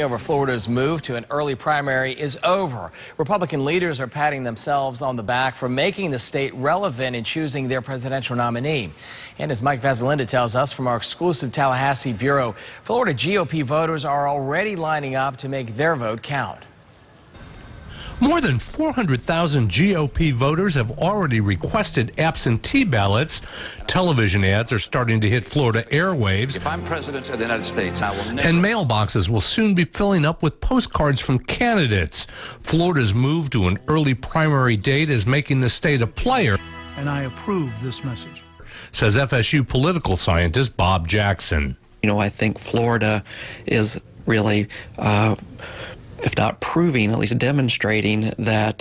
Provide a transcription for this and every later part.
Over Florida's move to an early primary is over. Republican leaders are patting themselves on the back for making the state relevant in choosing their presidential nominee. And as Mike Vasalinda tells us from our exclusive Tallahassee bureau, Florida GOP voters are already lining up to make their vote count. More than 400,000 GOP voters have already requested absentee ballots. Television ads are starting to hit Florida airwaves. If I'm president of the United States, I will never... And mailboxes will soon be filling up with postcards from candidates. Florida's move to an early primary date is making the state a player. And I approve this message, says FSU political scientist Bob Jackson. You know, I think Florida is really... if not proving, at least demonstrating that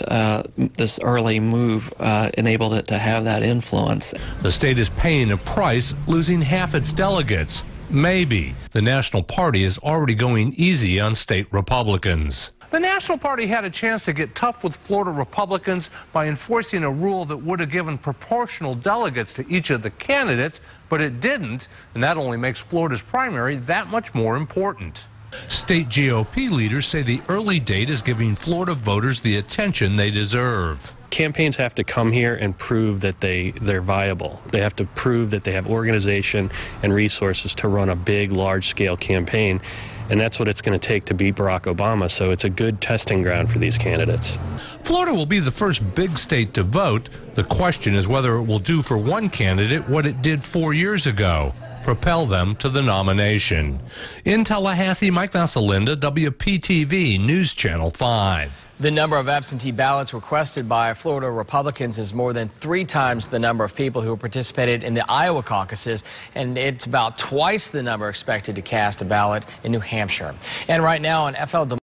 this early move enabled it to have that influence. The state is paying a price, losing half its delegates. Maybe. The National Party is already going easy on state Republicans. The National Party had a chance to get tough with Florida Republicans by enforcing a rule that would have given proportional delegates to each of the candidates, but it didn't, and that only makes Florida's primary that much more important. State GOP leaders say the early date is giving Florida voters the attention they deserve. Campaigns have to come here and prove that they're viable. They have to prove that they have organization and resources to run a big, large-scale campaign, and that's what it's going to take to beat Barack Obama, so it's a good testing ground for these candidates. Florida will be the first big state to vote. The question is whether it will do for one candidate what it did 4 years ago. Propel them to the nomination. In Tallahassee, Mike Vasalinda, WPTV News Channel 5. The number of absentee ballots requested by Florida Republicans is more than 3 times the number of people who participated in the Iowa caucuses, and it's about twice the number expected to cast a ballot in New Hampshire. And right now on FL